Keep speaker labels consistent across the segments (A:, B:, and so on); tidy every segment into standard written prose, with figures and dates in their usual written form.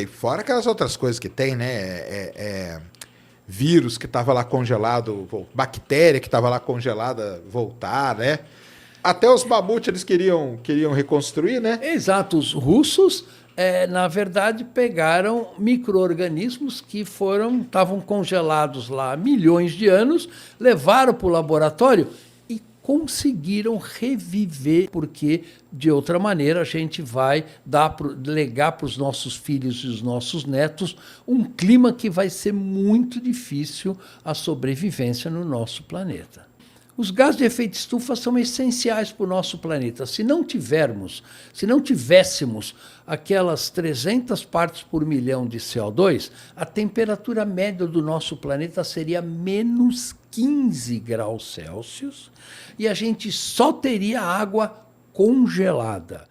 A: Fora aquelas outras coisas que tem, né? Vírus que estava lá congelado, bactéria que estava lá congelada voltar, né? Até os mamutes eles queriam reconstruir, né?
B: Exato, os russos, na verdade, pegaram micro-organismos que estavam congelados lá há milhões de anos, levaram para o laboratório e conseguiram reviver, porque, de outra maneira, a gente vai legar para os nossos filhos e os nossos netos um clima que vai ser muito difícil a sobrevivência no nosso planeta. Os gases de efeito estufa são essenciais para o nosso planeta. Se não tivéssemos aquelas 300 partes por milhão de CO2, a temperatura média do nosso planeta seria menos 15 graus Celsius e a gente só teria água congelada.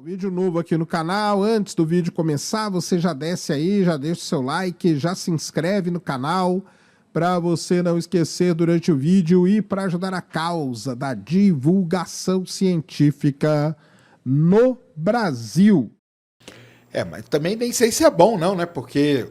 C: Vídeo novo aqui no canal. Antes do vídeo começar, você já desce aí, já deixa o seu like, já se inscreve no canal, para você não esquecer durante o vídeo e para ajudar a causa da divulgação científica no Brasil.
A: Mas também nem sei se é bom não, né? Porque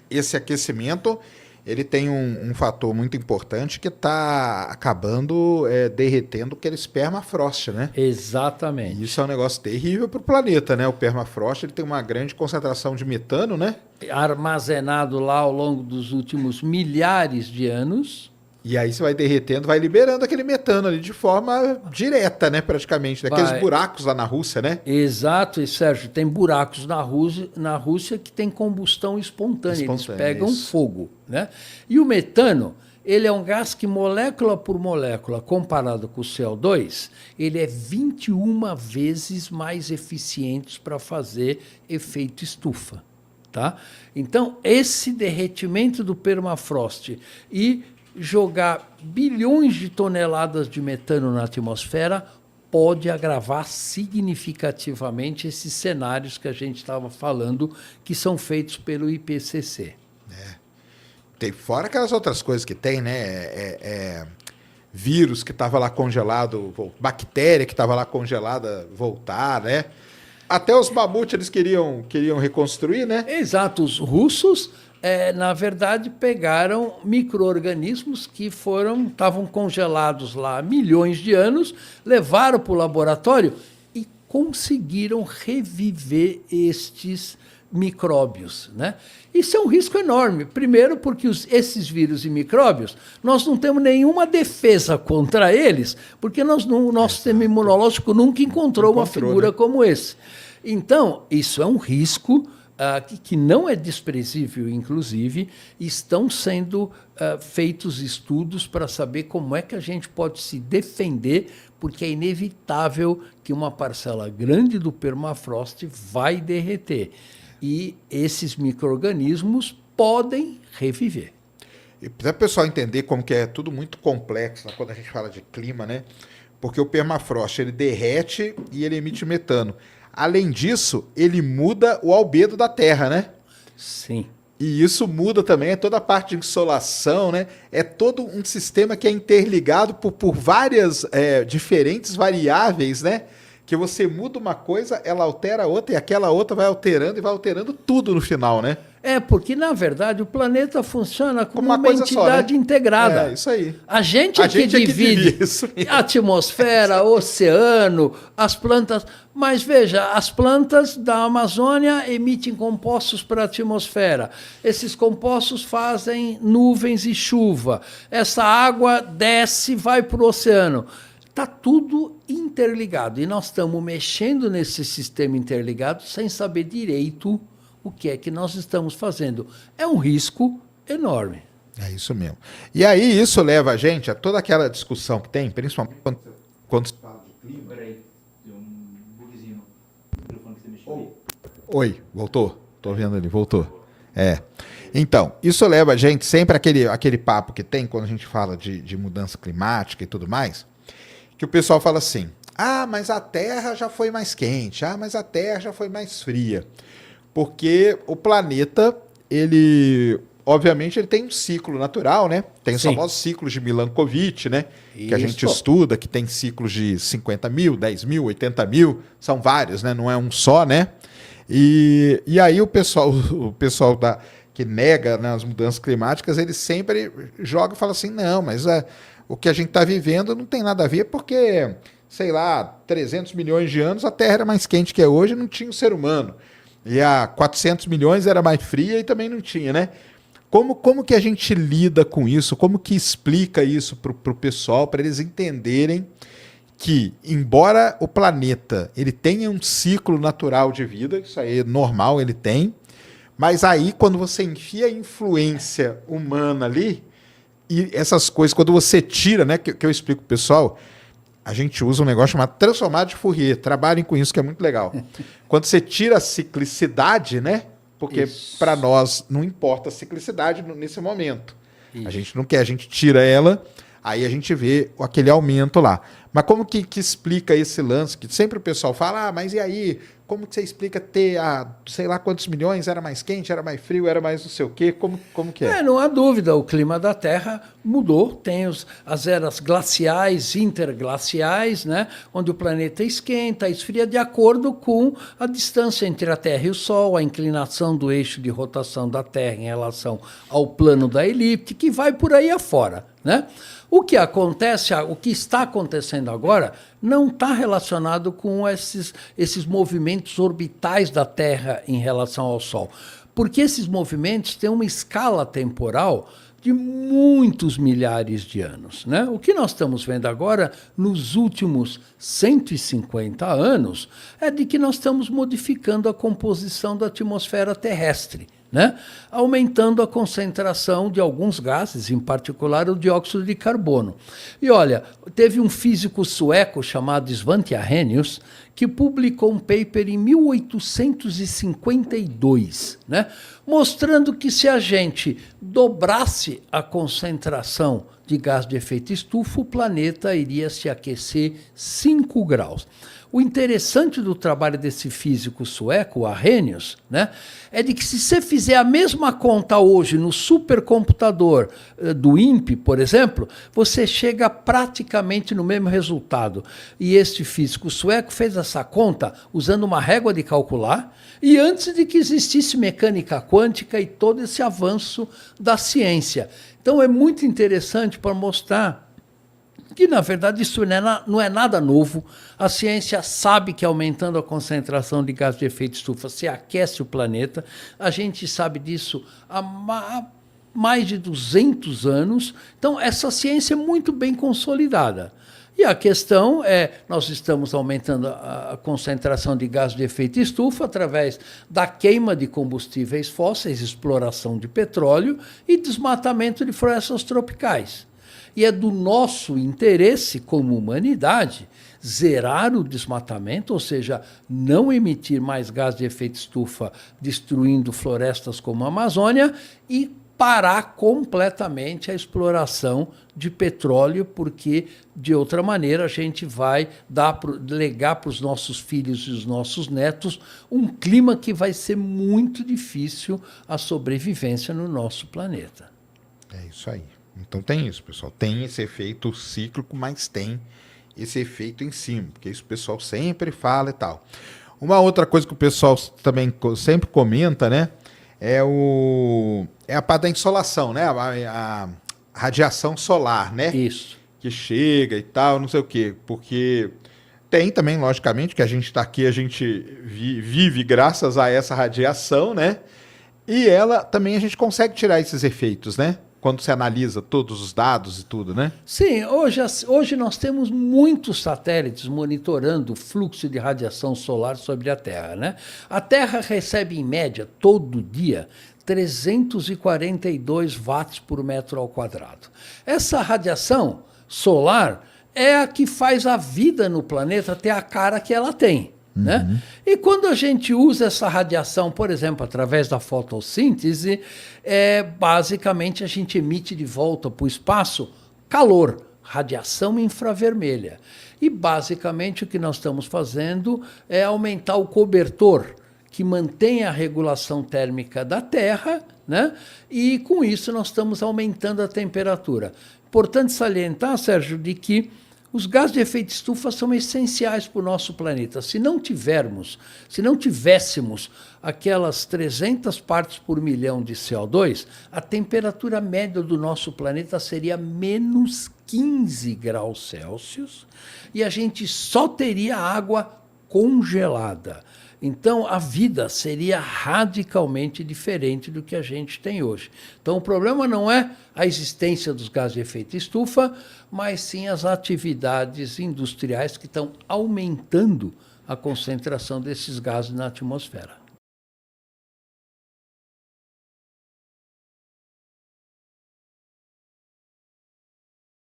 A: esse aquecimento ele tem um fator muito importante que está acabando derretendo aquele permafrost, né?
B: Exatamente.
A: E isso é um negócio terrível para o planeta, né? O permafrost ele tem uma grande concentração de metano, né?
B: Armazenado lá ao longo dos últimos milhares de anos.
A: E aí você vai derretendo, vai liberando aquele metano ali de forma direta, né? Praticamente, daqueles buracos lá na Rússia, né?
B: Exato, e Sérgio, tem buracos na Rússia que tem combustão espontânea, eles pegam fogo, né? E o metano, ele é um gás que molécula por molécula, comparado com o CO2, ele é 21 vezes mais eficiente para fazer efeito estufa, tá? Então, esse derretimento do permafrost e jogar bilhões de toneladas de metano na atmosfera pode agravar significativamente esses cenários que a gente estava falando, que são feitos pelo IPCC.
A: Fora aquelas outras coisas que tem, né? Vírus que estava lá congelado, bactéria que estava lá congelada voltar, né? Até os mamutes eles queriam reconstruir, né?
B: Exato, os russos na verdade, pegaram micro-organismos que estavam congelados lá há milhões de anos, levaram para o laboratório e conseguiram reviver estes micróbios, né? Isso é um risco enorme. Primeiro, porque esses vírus e micróbios, nós não temos nenhuma defesa contra eles, porque o nosso sistema imunológico nunca encontrou uma figura, né, como esse. Então, isso é um risco que não é desprezível, inclusive. Estão sendo feitos estudos para saber como é que a gente pode se defender, porque é inevitável que uma parcela grande do permafrost vai derreter. E esses micro-organismos podem reviver.
A: E para o pessoal entender como que é tudo muito complexo, né, quando a gente fala de clima, né? Porque o permafrost ele derrete e ele emite metano. Além disso, ele muda o albedo da Terra, né?
B: Sim.
A: E isso muda também toda a parte de insolação, né? É todo um sistema que é interligado por várias diferentes variáveis, né? Que você muda uma coisa, ela altera a outra, e aquela outra vai alterando e vai alterando tudo no final, né?
B: Porque, na verdade, o planeta funciona como uma
A: coisa
B: entidade
A: só, né?
B: integrada.
A: Isso aí.
B: A gente é que divide a atmosfera, o oceano, as plantas. Mas, veja, as plantas da Amazônia emitem compostos para a atmosfera. Esses compostos fazem nuvens e chuva. Essa água desce e vai para o oceano. Está tudo interligado. E nós estamos mexendo nesse sistema interligado sem saber direito o que é que nós estamos fazendo. É um risco enorme.
A: É isso mesmo. E aí isso leva a gente a toda aquela discussão que tem, principalmente quando se fala de clima.
D: Peraí, deu um bugzinho no microfone que você mexeu aí.
A: Oi, voltou? Tô vendo ali, voltou. Então, isso leva a gente sempre aquele papo que tem quando a gente fala de mudança climática e tudo mais, que o pessoal fala assim, mas a Terra já foi mais quente, mas a Terra já foi mais fria. Porque o planeta, obviamente, ele tem um ciclo natural, né? Tem os famosos ciclos de Milankovitch, né? Que a gente estuda, que tem ciclos de 50 mil, 10 mil, 80 mil, são vários, né? Não é um só, né? E aí o pessoal que nega, né, as mudanças climáticas, ele sempre joga e fala assim, não, mas o que a gente está vivendo não tem nada a ver porque, sei lá, 300 milhões de anos a Terra era mais quente que é hoje e não tinha o ser humano. E há 400 milhões era mais fria e também não tinha, né? Como que a gente lida com isso? Como que explica isso para o pessoal, para eles entenderem que, embora o planeta ele tenha um ciclo natural de vida, isso aí é normal, ele tem, mas aí quando você enfia a influência humana ali, e essas coisas, quando você tira, né, que eu explico pro pessoal, a gente usa um negócio chamado transformado de Fourier, trabalhem com isso que é muito legal. Quando você tira a ciclicidade, né, porque para nós não importa a ciclicidade nesse momento. Isso. A gente não quer, a gente tira ela, aí a gente vê aquele aumento lá. Mas como que explica esse lance? Que sempre o pessoal fala, mas e aí? Como que você explica ter, sei lá quantos milhões, era mais quente, era mais frio, era mais não sei o quê? Como que é?
B: Não há dúvida, o clima da Terra mudou, tem as eras glaciais, interglaciais, né, onde o planeta esquenta, esfria de acordo com a distância entre a Terra e o Sol, a inclinação do eixo de rotação da Terra em relação ao plano da elipse, que vai por aí afora, né? O que acontece, o que está acontecendo agora, não está relacionado com esses movimentos orbitais da Terra em relação ao Sol. Porque esses movimentos têm uma escala temporal de muitos milhares de anos, né? O que nós estamos vendo agora, nos últimos 150 anos, é de que nós estamos modificando a composição da atmosfera terrestre, né? Aumentando a concentração de alguns gases, em particular o dióxido de carbono. E olha, teve um físico sueco chamado Svante Arrhenius que publicou um paper em 1852, né, mostrando que se a gente dobrasse a concentração de gás de efeito estufa, o planeta iria se aquecer 5 graus. O interessante do trabalho desse físico sueco, o Arrhenius, né, é de que se você fizer a mesma conta hoje no supercomputador do INPE, por exemplo, você chega praticamente no mesmo resultado. E este físico sueco fez essa conta usando uma régua de calcular e antes de que existisse mecânica quântica e todo esse avanço da ciência. Então é muito interessante para mostrar que, na verdade, isso não é nada novo. A ciência sabe que aumentando a concentração de gás de efeito estufa se aquece o planeta. A gente sabe disso há mais de 200 anos. Então, essa ciência é muito bem consolidada. E a questão é, nós estamos aumentando a concentração de gás de efeito estufa através da queima de combustíveis fósseis, exploração de petróleo e desmatamento de florestas tropicais. E é do nosso interesse como humanidade zerar o desmatamento, ou seja, não emitir mais gás de efeito estufa destruindo florestas como a Amazônia e parar completamente a exploração de petróleo, porque, de outra maneira, a gente vai legar para os nossos filhos e os nossos netos um clima que vai ser muito difícil a sobrevivência no nosso planeta.
A: É isso aí. Então tem isso, pessoal. Tem esse efeito cíclico, mas tem esse efeito em cima, porque isso o pessoal sempre fala e tal. Uma outra coisa que o pessoal também sempre comenta, né, é a parte da insolação, né, a radiação solar, né?
B: Isso.
A: Que chega e tal, não sei o quê, porque tem também, logicamente, que a gente está aqui, a gente vive graças a essa radiação, né? E ela também a gente consegue tirar esses efeitos, né? Quando você analisa todos os dados e tudo, né?
B: Sim, hoje nós temos muitos satélites monitorando o fluxo de radiação solar sobre a Terra, né? A Terra recebe, em média, todo dia, 342 watts por metro ao quadrado. Essa radiação solar é a que faz a vida no planeta ter a cara que ela tem. Né? E quando a gente usa essa radiação, por exemplo, através da fotossíntese, basicamente a gente emite de volta para o espaço calor, radiação infravermelha. E basicamente o que nós estamos fazendo é aumentar o cobertor, que mantém a regulação térmica da Terra, né? E com isso nós estamos aumentando a temperatura. Importante salientar, Sérgio, de que Os gases de efeito estufa são essenciais para o nosso planeta. Se não tivéssemos aquelas 300 partes por milhão de CO2, a temperatura média do nosso planeta seria menos 15 graus Celsius e a gente só teria água congelada. Então, a vida seria radicalmente diferente do que a gente tem hoje. Então, o problema não é a existência dos gases de efeito estufa, mas sim as atividades industriais que estão aumentando a concentração desses gases na atmosfera.